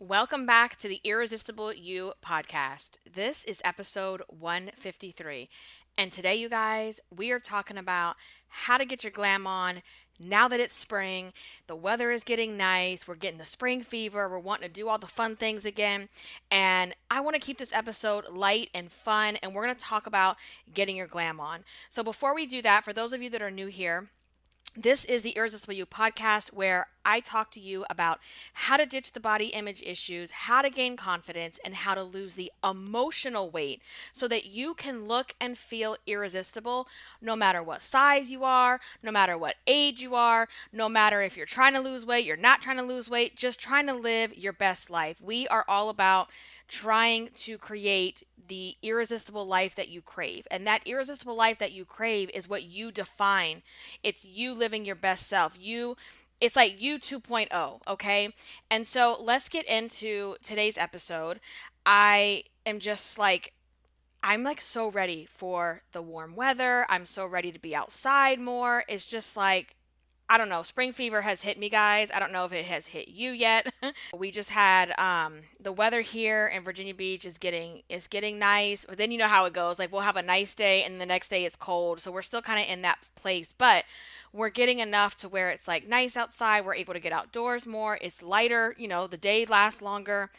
Welcome back to the Irresistible You Podcast. This is episode 153. And today, you guys, we are talking about how to get your glam on now that it's spring. The weather is getting nice. We're getting the spring fever. We're wanting to do all the fun things again. And I want to keep this episode light and fun. And we're going to talk about getting your glam on. So before we do that, for those of you that are new here, this is the Irresistible You podcast, where I talk to you about how to ditch the body image issues, how to gain confidence, and how to lose the emotional weight so that you can look and feel irresistible no matter what size you are, no matter what age you are, no matter if you're trying to lose weight, you're not trying to lose weight, just trying to live your best life. We are all about trying to create the irresistible life that you crave. And that irresistible life that you crave is what you define. It's you living your best self. It's like you 2.0, okay? And so let's get into today's episode. I'm so ready for the warm weather. I'm so ready to be outside more. It's just like, I don't know, spring fever has hit me, guys. I don't know if it has hit you yet. We just had the weather here in Virginia Beach is getting nice. But then you know how it goes. Like, we'll have a nice day and the next day it's cold. So we're still kind of in that place, but we're getting enough to where it's like nice outside. We're able to get outdoors more. It's lighter, the day lasts longer.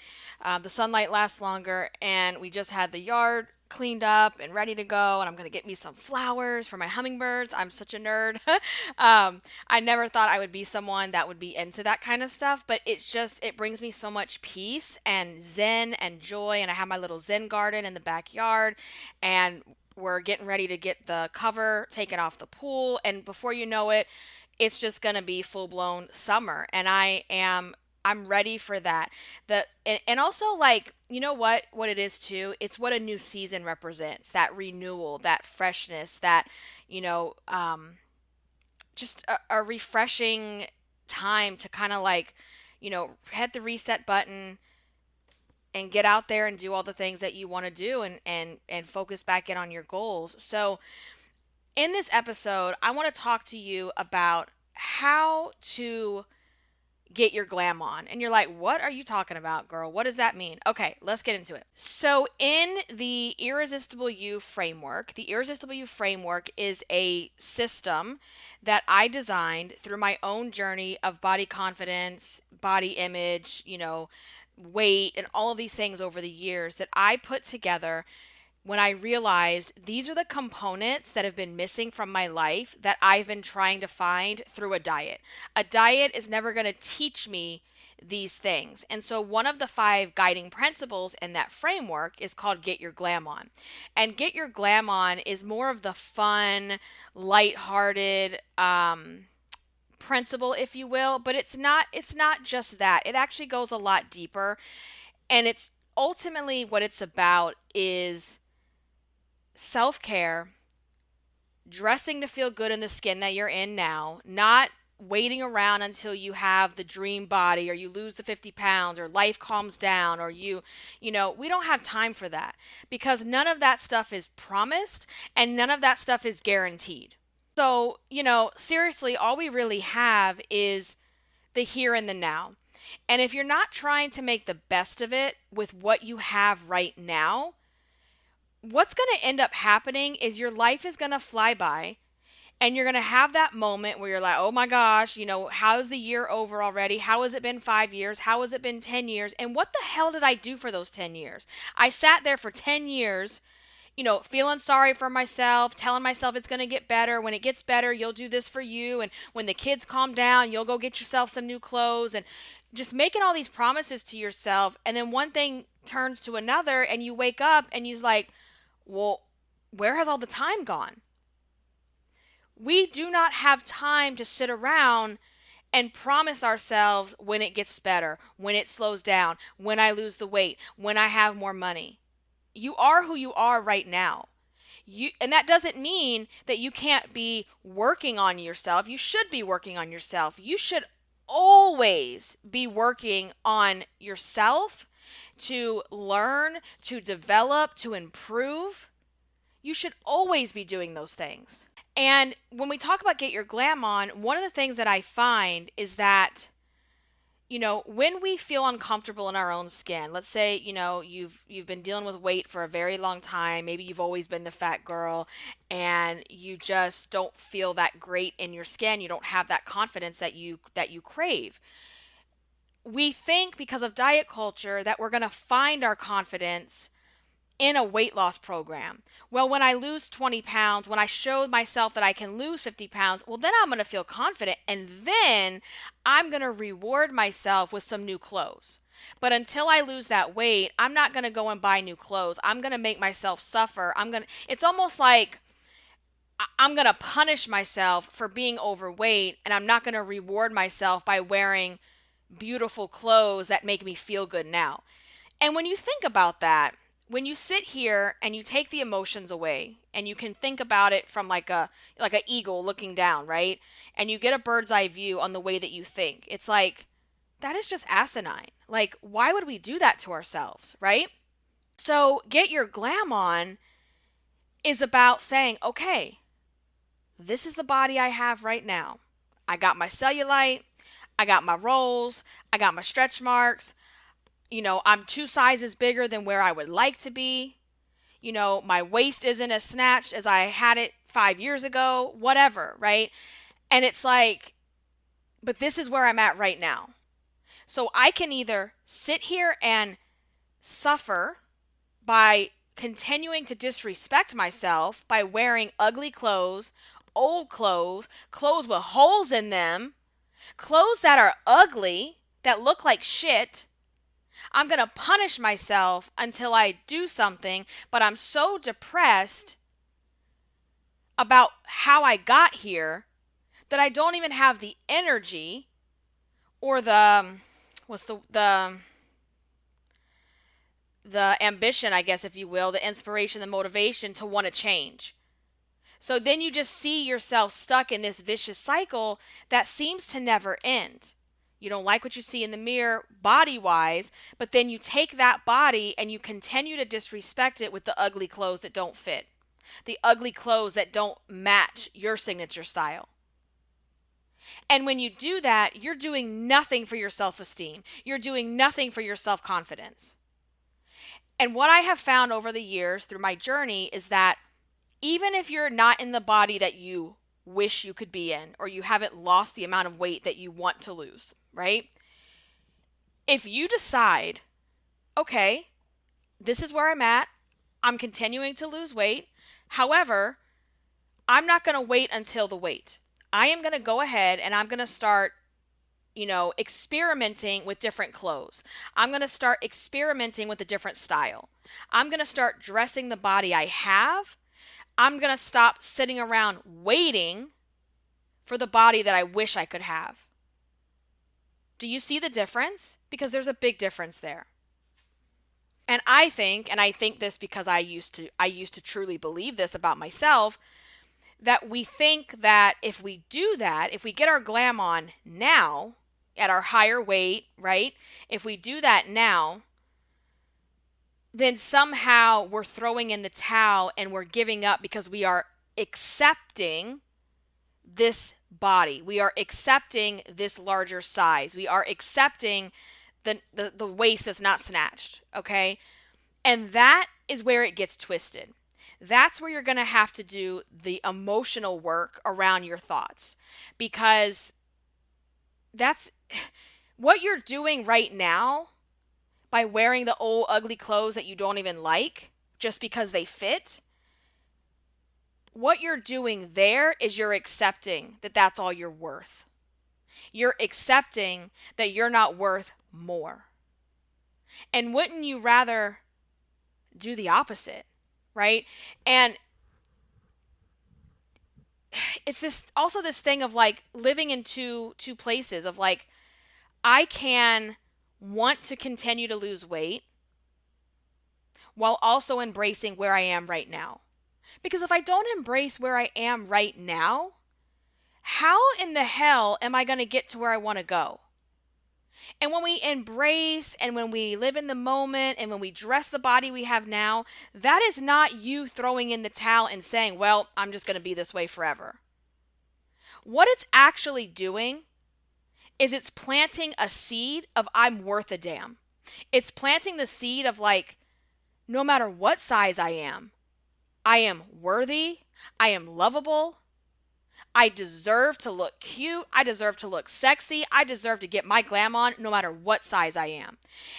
The sunlight lasts longer, and we just had the yard cleaned up and ready to go, and I'm going to get me some flowers for my hummingbirds. I'm such a nerd. I never thought I would be someone that would be into that kind of stuff, but it brings me so much peace and zen and joy, and I have my little zen garden in the backyard, and we're getting ready to get the cover taken off the pool, and before you know it, it's just going to be full-blown summer, and I'm ready for that. And also, like, you know what it is too? It's what a new season represents. That renewal, that freshness, that, just a refreshing time to kind of like, hit the reset button and get out there and do all the things that you want to do, and focus back in on your goals. So in this episode, I want to talk to you about how to get your glam on. And you're like, what are you talking about, girl? What does that mean? Okay, let's get into it. So in the Irresistible You Framework, the Irresistible You Framework is a system that I designed through my own journey of body confidence, body image, weight, and all of these things over the years that I put together when I realized these are the components that have been missing from my life that I've been trying to find through a diet. A diet is never going to teach me these things. And so one of the 5 guiding principles in that framework is called Get Your Glam On. And Get Your Glam On is more of the fun, lighthearted principle, if you will, but it's not just that. It actually goes a lot deeper. And it's ultimately what it's about is self-care, dressing to feel good in the skin that you're in now, not waiting around until you have the dream body or you lose the 50 pounds or life calms down or we don't have time for that, because none of that stuff is promised and none of that stuff is guaranteed. So, seriously, all we really have is the here and the now. And if you're not trying to make the best of it with what you have right now, what's going to end up happening is your life is going to fly by, and you're going to have that moment where you're like, oh my gosh, how's the year over already? How has it been 5 years? How has it been 10 years? And what the hell did I do for those 10 years? I sat there for 10 years, feeling sorry for myself, telling myself it's going to get better. When it gets better, you'll do this for you. And when the kids calm down, you'll go get yourself some new clothes, and just making all these promises to yourself. And then one thing turns to another, and you wake up and you're like, well, where has all the time gone? We do not have time to sit around and promise ourselves when it gets better, when it slows down, when I lose the weight, when I have more money. You are who you are right now. And that doesn't mean that you can't be working on yourself. You should be working on yourself. You should always be working on yourself to learn, to develop, to improve. You should always be doing those things. And when we talk about Get Your Glam On, one of the things that I find is that when we feel uncomfortable in our own skin, let's say, you've been dealing with weight for a very long time, maybe you've always been the fat girl and you just don't feel that great in your skin, you don't have that confidence that you crave. We think because of diet culture that we're going to find our confidence in a weight loss program. Well, when I lose 20 pounds, when I show myself that I can lose 50 pounds, well, then I'm going to feel confident. And then I'm going to reward myself with some new clothes. But until I lose that weight, I'm not going to go and buy new clothes. I'm going to make myself suffer. It's almost like I'm going to punish myself for being overweight, and I'm not going to reward myself by wearing beautiful clothes that make me feel good now. And when you think about that, when you sit here and you take the emotions away and you can think about it from like a eagle looking down, right? And you get a bird's eye view on the way that you think. It's like, that is just asinine. Like, why would we do that to ourselves, right? So Get Your Glam On is about saying, okay, this is the body I have right now. I got my cellulite, I got my rolls, I got my stretch marks. I'm 2 sizes bigger than where I would like to be. My waist isn't as snatched as I had it 5 years ago, whatever, right? And it's like, but this is where I'm at right now. So I can either sit here and suffer by continuing to disrespect myself by wearing ugly clothes, old clothes, clothes with holes in them, clothes that are ugly, that look like shit. I'm going to punish myself until I do something, but I'm so depressed about how I got here that I don't even have the energy or the ambition, I guess, if you will, the inspiration, the motivation to want to change. So then you just see yourself stuck in this vicious cycle that seems to never end. You don't like what you see in the mirror body-wise, but then you take that body and you continue to disrespect it with the ugly clothes that don't fit, the ugly clothes that don't match your signature style. And when you do that, you're doing nothing for your self-esteem. You're doing nothing for your self-confidence. And what I have found over the years through my journey is that even if you're not in the body that you wish you could be in, or you haven't lost the amount of weight that you want to lose, right? If you decide, okay, this is where I'm at, I'm continuing to lose weight. However, I'm not going to wait until the weight. I am going to go ahead and I'm going to start, experimenting with different clothes. I'm going to start experimenting with a different style. I'm going to start dressing the body I have. I'm going to stop sitting around waiting for the body that I wish I could have. Do you see the difference? Because there's a big difference there. And I think this because I used to truly believe this about myself, that we think that if we do that, if we get our glam on now at our higher weight, right? If we do that now, then somehow we're throwing in the towel and we're giving up because we are accepting this body. We are accepting this larger size. We are accepting the waist that's not snatched, okay? And that is where it gets twisted. That's where you're going to have to do the emotional work around your thoughts, because that's what you're doing right now by wearing the old ugly clothes that you don't even like just because they fit. What you're doing there is you're accepting that that's all you're worth. You're accepting that you're not worth more. And wouldn't you rather do the opposite, right? And it's this thing of like living in two places of like, I can want to continue to lose weight while also embracing where I am right now. Because if I don't embrace where I am right now, how in the hell am I going to get to where I want to go? And when we embrace and when we live in the moment and when we dress the body we have now, that is not you throwing in the towel and saying, well, I'm just going to be this way forever. What it's actually doing is it's planting a seed of I'm worth a damn. It's planting the seed of like, no matter what size I am worthy, I am lovable, I deserve to look cute, I deserve to look sexy, I deserve to get my glam on no matter what size I am.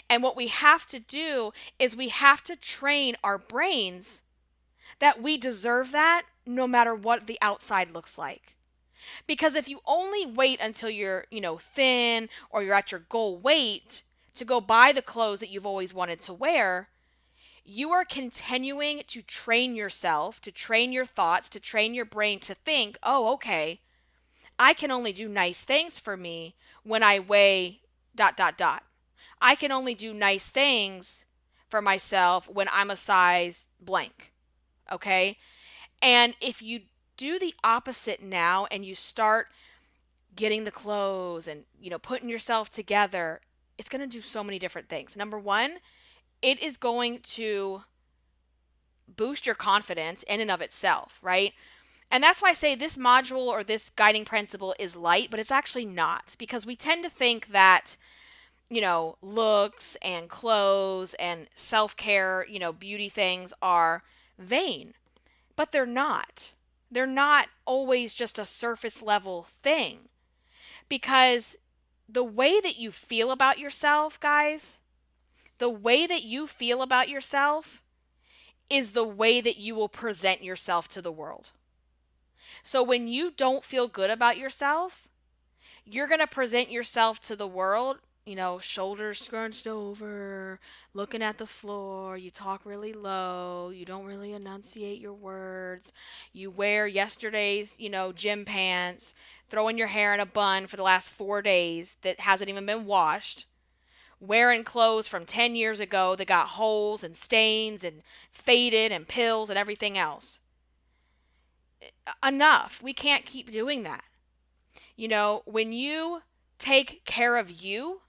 And what we have to do is we have to train our brains that we deserve that no matter what the outside looks like. Because if you only wait until you're, thin or you're at your goal weight to go buy the clothes that you've always wanted to wear, you are continuing to train yourself, to train your thoughts, to train your brain to think, oh, okay, I can only do nice things for me when I weigh ... I can only do nice things for myself when I'm a size blank. Okay? And if you do the opposite now and you start getting the clothes and, putting yourself together, it's going to do so many different things. Number one, it is going to boost your confidence in and of itself, right? And that's why I say this module or this guiding principle is light, but it's actually not, because we tend to think that, looks and clothes and self-care, beauty things are vain, but they're not. They're not always just a surface level thing, because the way that you feel about yourself, guys, the way that you feel about yourself is the way that you will present yourself to the world. So when you don't feel good about yourself, you're going to present yourself to the world, shoulders scrunched over, looking at the floor, you talk really low, you don't really enunciate your words, you wear yesterday's, gym pants, throwing your hair in a bun for the last 4 days that hasn't even been washed, wearing clothes from 10 years ago that got holes and stains and faded and pills and everything else. Enough. We can't keep doing that. When you take care of you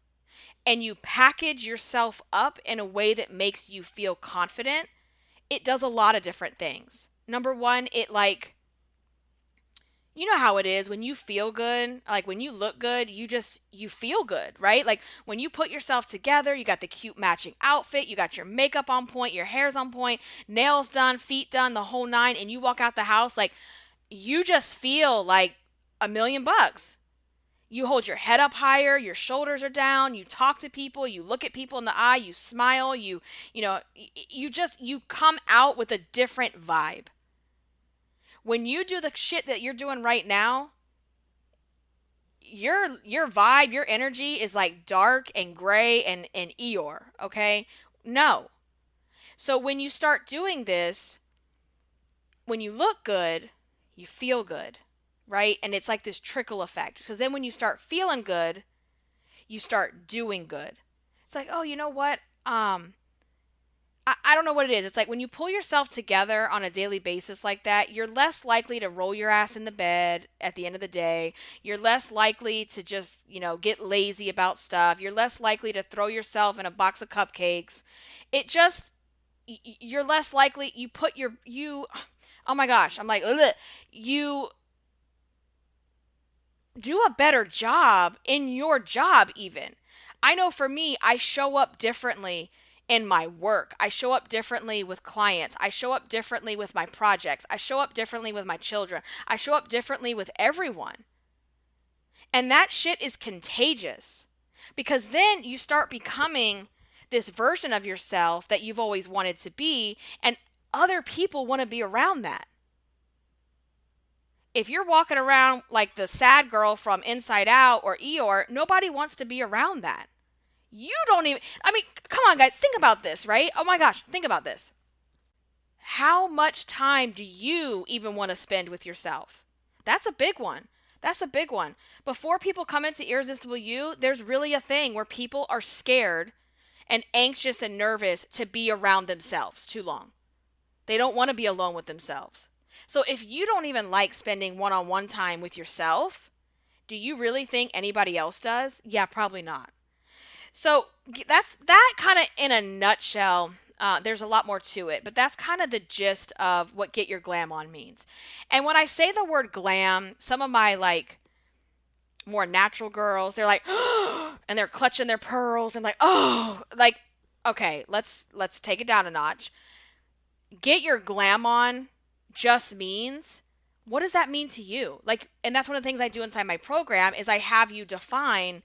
and you package yourself up in a way that makes you feel confident, it does a lot of different things. Number one, you know how it is when you feel good, like when you look good, you feel good, right? Like when you put yourself together, you got the cute matching outfit, you got your makeup on point, your hair's on point, nails done, feet done, the whole nine, and you walk out the house, like you just feel like $1,000,000. You hold your head up higher, your shoulders are down, you talk to people, you look at people in the eye, you smile, you come out with a different vibe. When you do the shit that you're doing right now, your vibe, your energy is like dark and gray and Eeyore, okay? No. So when you start doing this, when you look good, you feel good, right? And it's like this trickle effect. Because then when you start feeling good, you start doing good. It's like, oh, you know what? I don't know what it is. It's like when you pull yourself together on a daily basis like that, you're less likely to roll your ass in the bed at the end of the day. You're less likely to just, get lazy about stuff. You're less likely to throw yourself in a box of cupcakes. You're less likely, oh my gosh, I'm like, ugh, you do a better job in your job even. I know for me, I show up differently in my work. I show up differently with clients. I show up differently with my projects. I show up differently with my children. I show up differently with everyone. And that shit is contagious, because then you start becoming this version of yourself that you've always wanted to be, and other people want to be around that. If you're walking around like the sad girl from Inside Out or Eeyore, nobody wants to be around that. You don't even, come on guys, think about this, right? Oh my gosh, think about this. How much time do you even want to spend with yourself? That's a big one. That's a big one. Before people come into Irresistible You, there's really a thing where people are scared and anxious and nervous to be around themselves too long. They don't want to be alone with themselves. So if you don't even like spending one-on-one time with yourself, do you really think anybody else does? Yeah, probably not. So that's that kind of in a nutshell. There's a lot more to it, but that's kind of the gist of what Get Your Glam On means. And when I say the word glam, some of my more natural girls, they're like, and they're clutching their pearls and like, oh, like, okay, let's take it down a notch. Get your glam on just means, what does that mean to you? Like, and that's one of the things I do inside my program is I have you define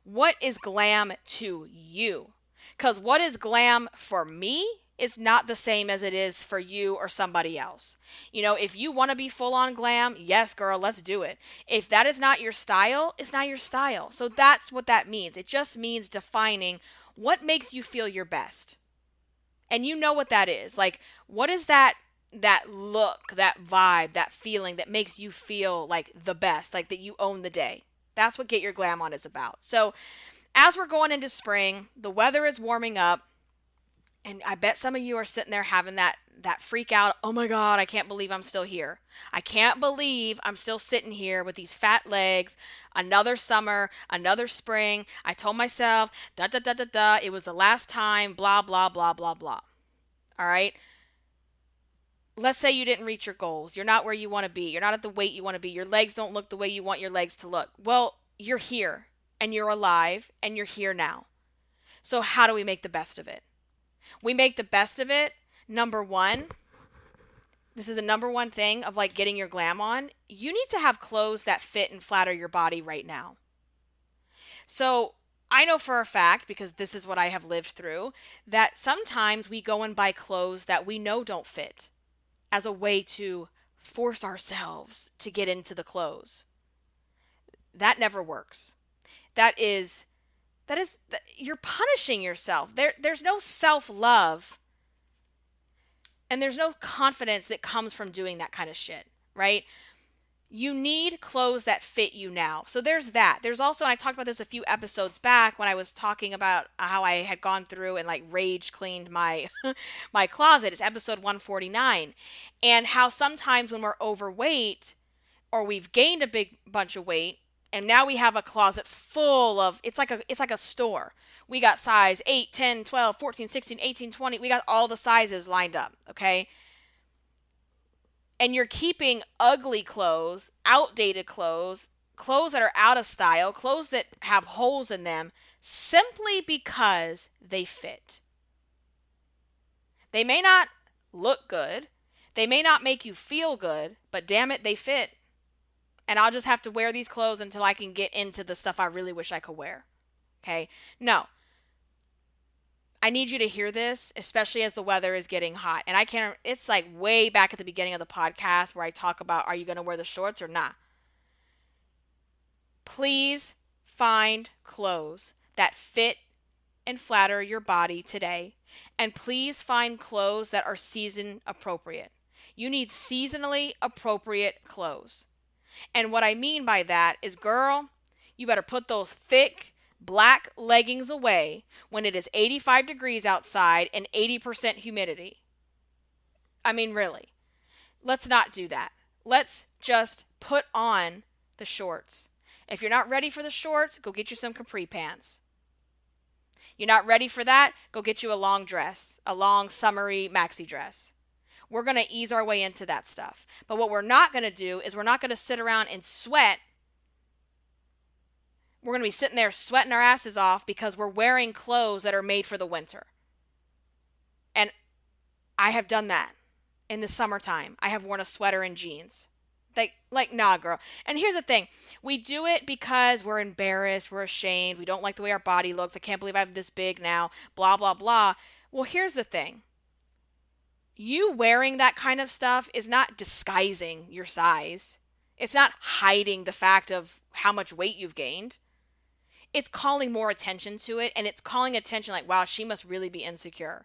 what is glam to you. Because what is glam for me is not the same as it is for you or somebody else. You know, if you want to be full on glam, yes, girl, let's do it. If that is not your style, it's not your style. So that's what that means. It just means defining what makes you feel your best. And you know what that is. Like, what is that look, that vibe, that feeling that makes you feel like the best, like that you own the day? That's what Get Your Glam On is about. So as we're going into spring, the weather is warming up, and I bet some of you are sitting there having that freak out. Oh my God, I can't believe I'm still here. I can't believe I'm still sitting here with these fat legs. Another summer, another spring. I told myself, da da da da da, it was the last time, blah, blah, blah, blah, blah. All right? Let's say you didn't reach your goals. You're not where you want to be. You're not at the weight you want to be. Your legs don't look the way you want your legs to look. Well, you're here and you're alive and you're here now. So how do we make the best of it? We make the best of it. Number one, this is the number one thing of like getting your glam on. You need to have clothes that fit and flatter your body right now. So I know for a fact, because this is what I have lived through, that sometimes we go and buy clothes that we know don't fit as a way to force ourselves to get into the clothes. That never works. That is you're punishing yourself. There's no self-love and there's no confidence that comes from doing that kind of shit, right? You need clothes that fit you now. So there's that. There's also, and I talked about this a few episodes back when I was talking about how I had gone through and like rage cleaned my my closet. It's episode 149. And how sometimes when we're overweight or we've gained a big bunch of weight, and now we have a closet full of, it's like a store. We got size 8, 10, 12, 14, 16, 18, 20. We got all the sizes lined up, okay? And you're keeping ugly clothes, outdated clothes, clothes that are out of style, clothes that have holes in them, simply because they fit. They may not look good. They may not make you feel good, but damn it, they fit. And I'll just have to wear these clothes until I can get into the stuff I really wish I could wear. Okay? No. I need you to hear this, especially as the weather is getting hot. And it's like way back at the beginning of the podcast where I talk about, are you going to wear the shorts or not? Please find clothes that fit and flatter your body today. And please find clothes that are season appropriate. You need seasonally appropriate clothes. And what I mean by that is, girl, you better put those thick black leggings away when it is 85 degrees outside and 80% humidity. I mean, really. Let's not do that. Let's just put on the shorts. If you're not ready for the shorts, go get you some capri pants. You're not ready for that? Go get you a long dress, a long summery maxi dress. We're going to ease our way into that stuff. But what we're not going to do is we're not going to sit around and sweat. We're going to be sitting there sweating our asses off because we're wearing clothes that are made for the winter. And I have done that in the summertime. I have worn a sweater and jeans. Like, nah, girl. And here's the thing. We do it because we're embarrassed. We're ashamed. We don't like the way our body looks. I can't believe I'm this big now. Blah, blah, blah. Well, here's the thing. You wearing that kind of stuff is not disguising your size. It's not hiding the fact of how much weight you've gained. It's calling more attention to it, and it's calling attention like, wow, she must really be insecure.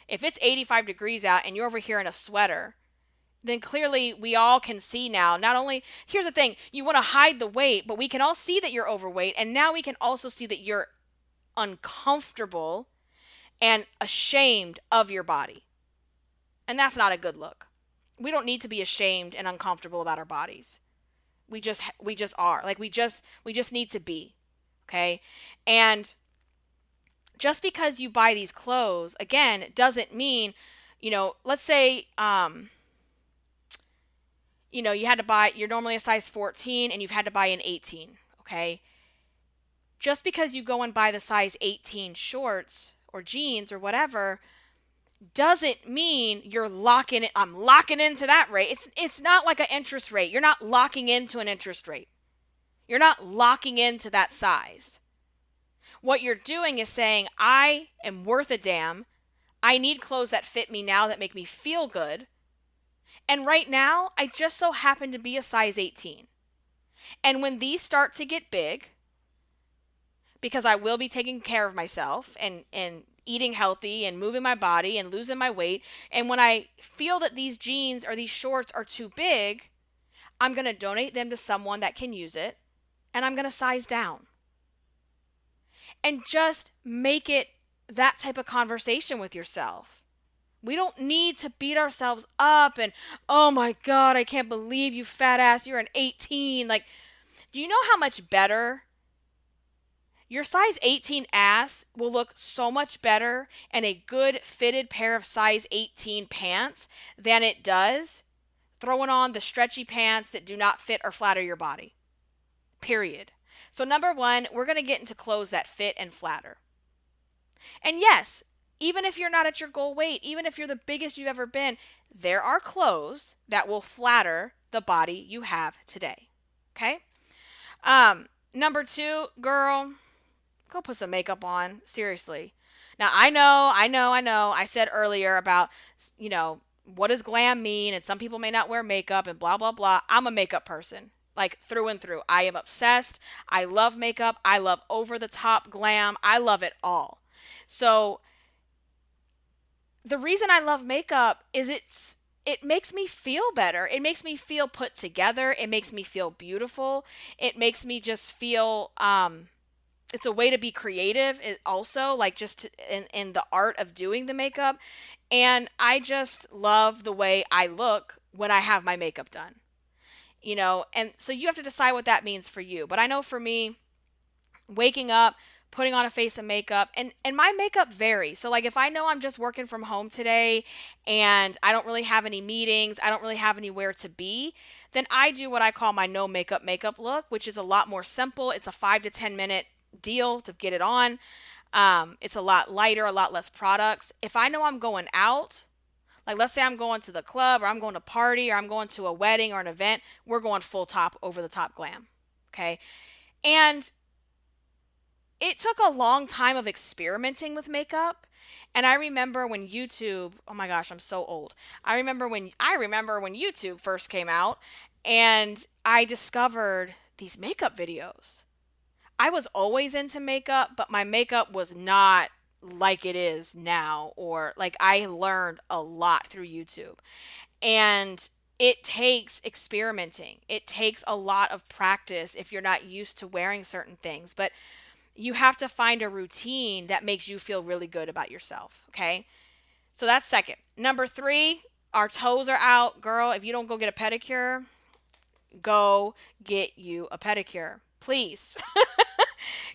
If it's 85 degrees out and you're over here in a sweater, then clearly we all can see now. Not only, here's the thing, you want to hide the weight, but we can all see that you're overweight, and now we can also see that you're uncomfortable and ashamed of your body. And that's not a good look. We don't need to be ashamed and uncomfortable about our bodies. We just are. Like we just need to be. Okay? And just because you buy these clothes, again, doesn't mean, let's say you had to buy, you're normally a size 14 and you've had to buy an 18. Okay? Just because you go and buy the size 18 shorts or jeans or whatever doesn't mean you're locking it. I'm locking into that rate. It's not like an interest rate. You're not locking into an interest rate. You're not locking into that size. What you're doing is saying, I am worth a damn. I need clothes that fit me now, that make me feel good. And right now, I just so happen to be a size 18. And when these start to get big, because I will be taking care of myself and eating healthy and moving my body and losing my weight, and when I feel that these jeans or these shorts are too big, I'm going to donate them to someone that can use it, and I'm going to size down. And just make it that type of conversation with yourself. We don't need to beat ourselves up and, oh my God, I can't believe you fat ass, you're an 18. Like, do you know how much better your size 18 ass will look so much better in a good fitted pair of size 18 pants than it does throwing on the stretchy pants that do not fit or flatter your body. Period. So number one, we're going to get into clothes that fit and flatter. And yes, even if you're not at your goal weight, even if you're the biggest you've ever been, there are clothes that will flatter the body you have today. Okay? Number two, girl, go put some makeup on. Seriously. Now, I know. I said earlier about, what does glam mean? And some people may not wear makeup and blah, blah, blah. I'm a makeup person. Like through and through. I am obsessed. I love makeup. I love over-the-top glam. I love it all. So the reason I love makeup is it makes me feel better. It makes me feel put together. It makes me feel beautiful. It makes me just feel it's a way to be creative also, like just in the art of doing the makeup. And I just love the way I look when I have my makeup done. And so you have to decide what that means for you. But I know for me, waking up, putting on a face of makeup, and my makeup varies. So like if I know I'm just working from home today and I don't really have any meetings, I don't really have anywhere to be, then I do what I call my no makeup look, which is a lot more simple. It's a 5 to 10 minute deal to get it on. It's a lot lighter, a lot less products. If I know I'm going out, like let's say I'm going to the club or I'm going to party or I'm going to a wedding or an event, we're going full top, over the top glam. Okay. And it took a long time of experimenting with makeup. And I remember when YouTube, oh my gosh, I'm so old. I remember when YouTube first came out and I discovered these makeup videos. I was always into makeup, but my makeup was not like it is now, or like I learned a lot through YouTube. And it takes experimenting. It takes a lot of practice if you're not used to wearing certain things, but you have to find a routine that makes you feel really good about yourself. Okay. So that's second. Number three, our toes are out. Girl, if you don't go get a pedicure, go get you a pedicure. Please.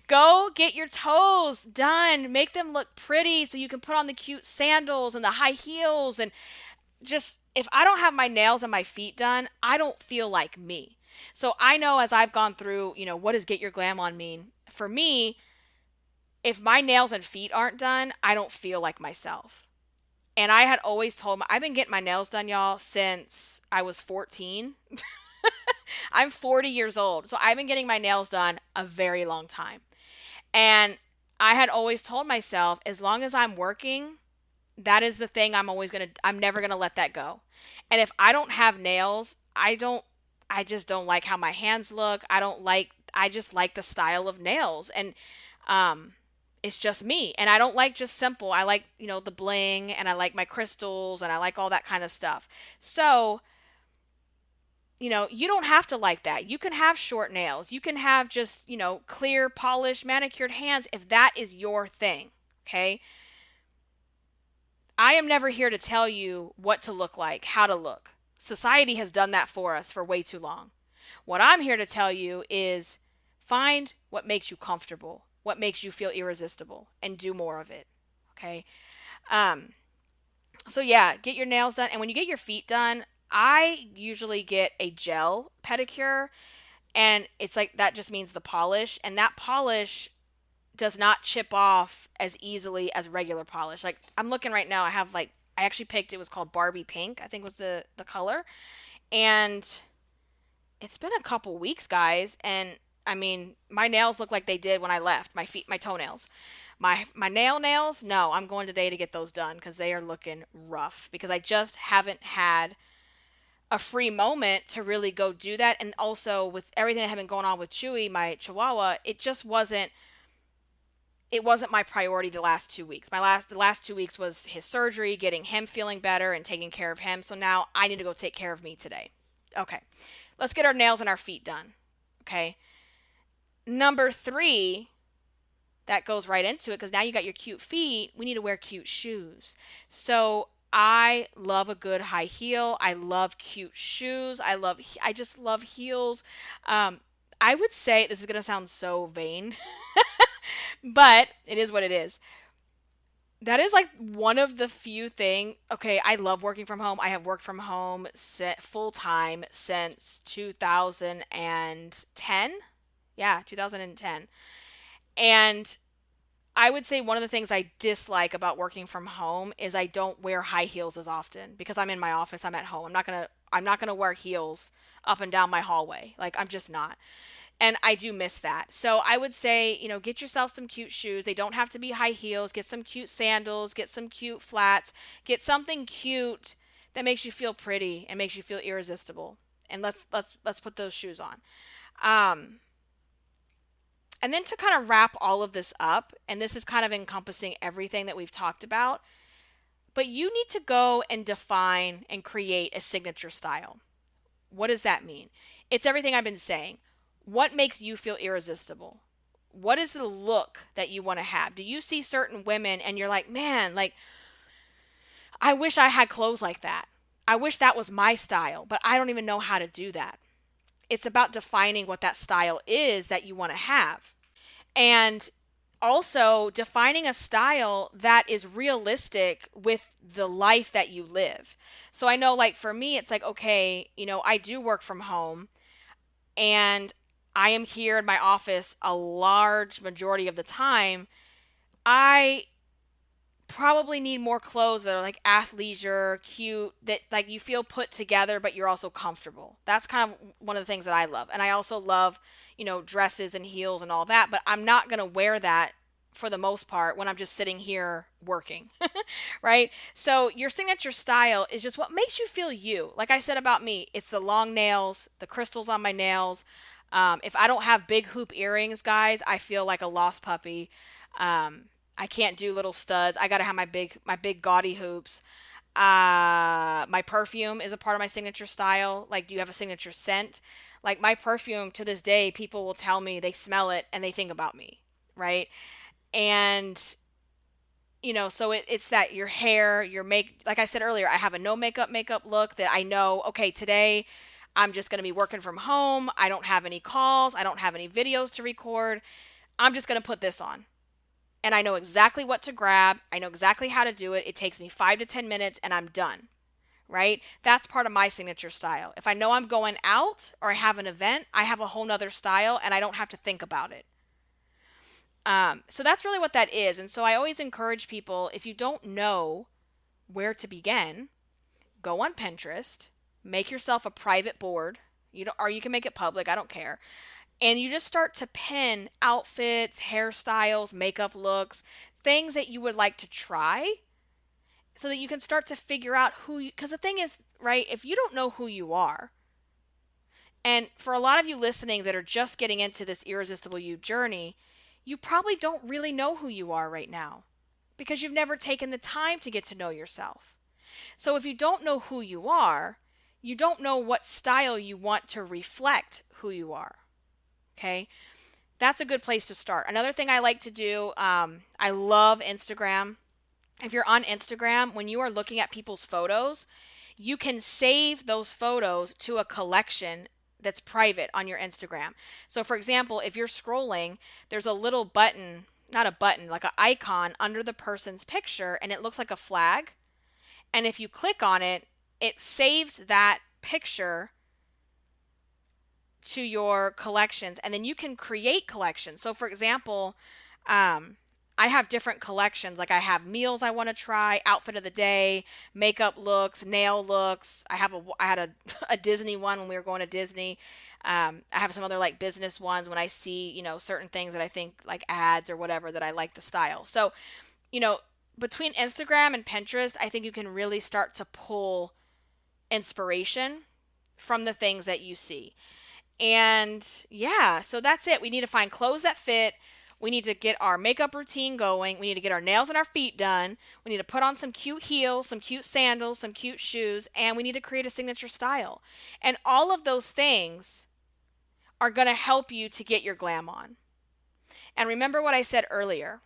Go get your toes done. Make them look pretty so you can put on the cute sandals and the high heels. And just, if I don't have my nails and my feet done, I don't feel like me. So I know as I've gone through, what does get your glam on mean? For me, if my nails and feet aren't done, I don't feel like myself. And I had always told I've been getting my nails done, y'all, since I was 14. I'm 40 years old. So I've been getting my nails done a very long time. And I had always told myself, as long as I'm working, that is the thing I'm never going to let that go. And if I don't have nails, I just don't like how my hands look. I just like the style of nails. And, it's just me. And I don't like just simple. I like, the bling, and I like my crystals, and I like all that kind of stuff. So, you don't have to like that. You can have short nails. You can have just, clear, polished, manicured hands if that is your thing. Okay. I am never here to tell you what to look like, how to look. Society has done that for us for way too long. What I'm here to tell you is find what makes you comfortable, what makes you feel irresistible, and do more of it. Okay. So yeah, get your nails done. And when you get your feet done, I usually get a gel pedicure. And it's like that just means the polish, and that polish does not chip off as easily as regular polish. Like I'm looking right now, I actually picked, it was called Barbie Pink, I think was the color. And it's been a couple weeks, guys, and I mean, my nails look like they did when I left. My feet, my toenails. My nails, no, I'm going today to get those done because they are looking rough because I just haven't had a free moment to really go do that. And also with everything that had been going on with Chewy, my Chihuahua, it wasn't my priority the last 2 weeks. The last 2 weeks was his surgery, getting him feeling better and taking care of him. So now I need to go take care of me today. Okay. Let's get our nails and our feet done. Okay. Number 3, that goes right into it because now you got your cute feet. We need to wear cute shoes. So I love a good high heel. I love cute shoes. I just love heels. I would say this is going to sound so vain, but it is what it is. That is like one of the few things. Okay, I love working from home. I have worked from home full time since 2010. Yeah, 2010. And I would say one of the things I dislike about working from home is I don't wear high heels as often because I'm in my office, I'm at home. I'm not going to wear heels up and down my hallway. Like I'm just not. And I do miss that. So I would say, get yourself some cute shoes. They don't have to be high heels. Get some cute sandals, get some cute flats, get something cute that makes you feel pretty and makes you feel irresistible. And let's put those shoes on. Um, and then to kind of wrap all of this up, and this is kind of encompassing everything that we've talked about, but you need to go and define and create a signature style. What does that mean? It's everything I've been saying. What makes you feel irresistible? What is the look that you want to have? Do you see certain women and you're like, man, like, I wish I had clothes like that. I wish that was my style, but I don't even know how to do that. It's about defining what that style is that you want to have. And also defining a style that is realistic with the life that you live. So I know, like, for me, it's like, okay, I do work from home and I am here in my office a large majority of the time. I probably need more clothes that are like athleisure, cute, that like you feel put together, but you're also comfortable. That's kind of one of the things that I love. And I also love, dresses and heels and all that, but I'm not going to wear that for the most part when I'm just sitting here working, right? So your signature style is just what makes you feel you. Like I said about me, it's the long nails, the crystals on my nails. If I don't have big hoop earrings, guys, I feel like a lost puppy. I can't do little studs. I gotta have my big gaudy hoops. My perfume is a part of my signature style. Like, do you have a signature scent? Like my perfume to this day, people will tell me they smell it and they think about me, right? And so it's that your hair, your make, like I said earlier, I have a no makeup look that I know, okay, today I'm just going to be working from home. I don't have any calls. I don't have any videos to record. I'm just going to put this on. And I know exactly what to grab. I know exactly how to do it. It takes me 5 to 10 minutes and I'm done, right? That's part of my signature style. If I know I'm going out or I have an event, I have a whole nother style and I don't have to think about it. So that's really what that is. And so I always encourage people, if you don't know where to begin, go on Pinterest, make yourself a private board, or you can make it public, I don't care. And you just start to pin outfits, hairstyles, makeup looks, things that you would like to try so that you can start to figure out because the thing is, right, if you don't know who you are, and for a lot of you listening that are just getting into this Irresistible You journey, you probably don't really know who you are right now because you've never taken the time to get to know yourself. So if you don't know who you are, you don't know what style you want to reflect who you are. Okay? That's a good place to start. Another thing I like to do, I love Instagram. If you're on Instagram, when you are looking at people's photos, you can save those photos to a collection that's private on your Instagram. So for example, if you're scrolling, there's a little button, not a button, like an icon under the person's picture, and it looks like a flag. And if you click on it, it saves that picture to your collections, and then you can create collections. So for example, I have different collections. Like I have meals I want to try, outfit of the day, makeup looks, nail looks. I had a Disney one when we were going to Disney. I have some other like business ones when I see, certain things that I think like ads or whatever that I like the style. So, you know, between Instagram and Pinterest, I think you can really start to pull inspiration from the things that you see. And yeah, so that's it. We need to find clothes that fit. We need to get our makeup routine going. We need to get our nails and our feet done. We need to put on some cute heels, some cute sandals, some cute shoes, and we need to create a signature style. And all of those things are going to help you to get your glam on. And remember what I said earlier.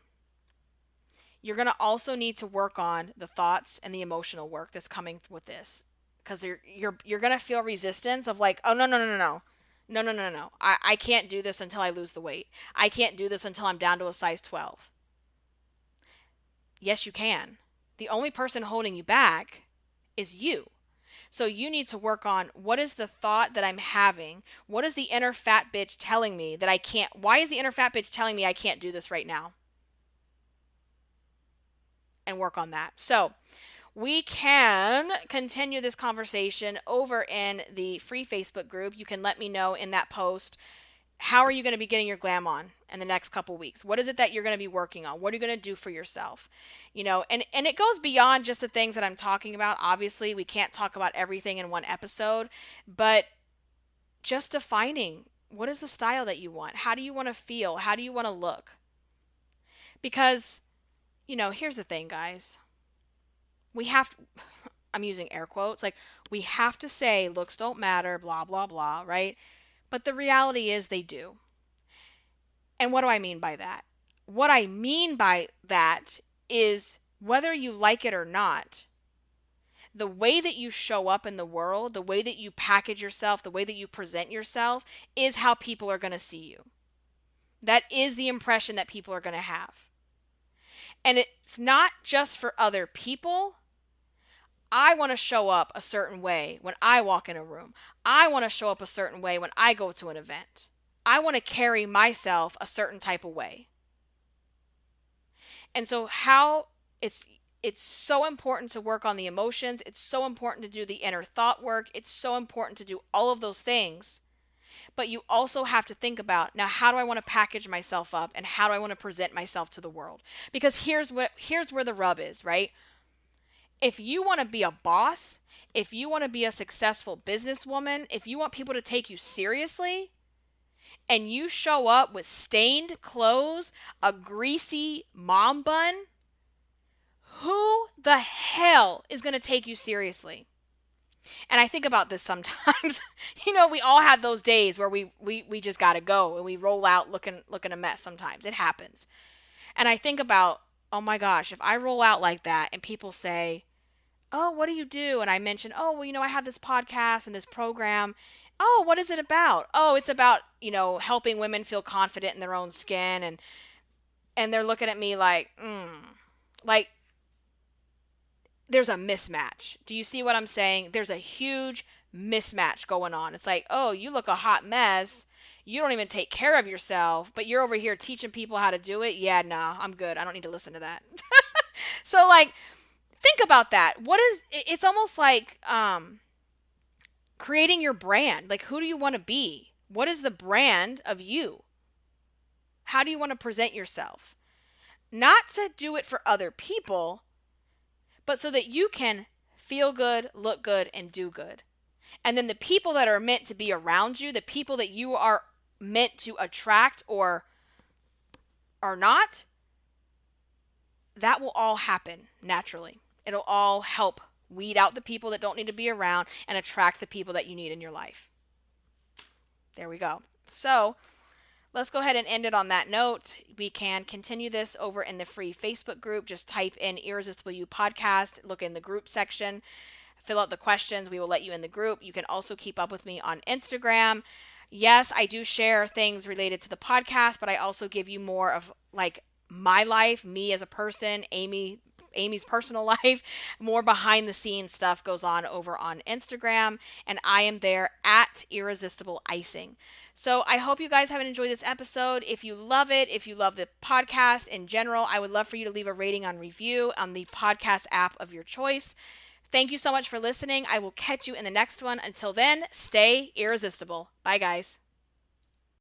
You're going to also need to work on the thoughts and the emotional work that's coming with this, because you're going to feel resistance of like, oh, no, no, no, no, no. No, no, no, no. I can't do this until I lose the weight. I can't do this until I'm down to a size 12. Yes, you can. The only person holding you back is you. So you need to work on, what is the thought that I'm having? What is the inner fat bitch telling me that I can't? Why is the inner fat bitch telling me I can't do this right now? And work on that. So we can continue this conversation over in the free Facebook group. You can let me know in that post, how are you going to be getting your glam on in the next couple weeks? What is it that you're going to be working on? What are you going to do for yourself? And it goes beyond just the things that I'm talking about. Obviously, we can't talk about everything in one episode, but just defining, what is the style that you want? How do you want to feel? How do you want to look? Because, here's the thing, guys. We have to, I'm using air quotes, like we have to say looks don't matter, blah, blah, blah, right? But the reality is they do. And what do I mean by that? What I mean by that is, whether you like it or not, the way that you show up in the world, the way that you package yourself, the way that you present yourself is how people are going to see you. That is the impression that people are going to have. And it's not just for other people. I want to show up a certain way when I walk in a room. I want to show up a certain way when I go to an event. I want to carry myself a certain type of way. And so it's so important to work on the emotions. It's so important to do the inner thought work. It's so important to do all of those things. But you also have to think about, now, how do I want to package myself up and how do I want to present myself to the world? Because here's where the rub is, right? If you want to be a boss, if you want to be a successful businesswoman, if you want people to take you seriously, and you show up with stained clothes, a greasy mom bun, who the hell is going to take you seriously? And I think about this sometimes. We all have those days where we just got to go and we roll out looking a mess sometimes. It happens. And I think about, oh my gosh, if I roll out like that and people say, oh, what do you do? And I mention, oh, well, I have this podcast and this program. Oh, what is it about? Oh, it's about, helping women feel confident in their own skin. And they're looking at me like, like there's a mismatch. Do you see what I'm saying? There's a huge mismatch going on. It's like, oh, you look a hot mess. You don't even take care of yourself, but you're over here teaching people how to do it. Yeah, no, I'm good. I don't need to listen to that. So like, think about that. It's almost like creating your brand. Like, who do you want to be? What is the brand of you? How do you want to present yourself? Not to do it for other people, but so that you can feel good, look good, and do good. And then the people that are meant to be around you, the people that you are meant to attract or are not, that will all happen naturally. It'll all help weed out the people that don't need to be around and attract the people that you need in your life. There we go. So let's go ahead and end it on that note. We can continue this over in the free Facebook group. Just type in Irresistible You Podcast, look in the group section, fill out the questions. We will let you in the group. You can also keep up with me on Instagram. Yes, I do share things related to the podcast, but I also give you more of like my life, me as a person, Amy Amy's personal life. More behind the scenes stuff goes on over on Instagram, and I am there at Irresistible Icing. So I hope you guys have enjoyed this episode. If you love it, if you love the podcast in general, I would love for you to leave a rating on review on the podcast app of your choice. Thank you so much for listening. I will catch you in the next one. Until then, stay irresistible. Bye, guys.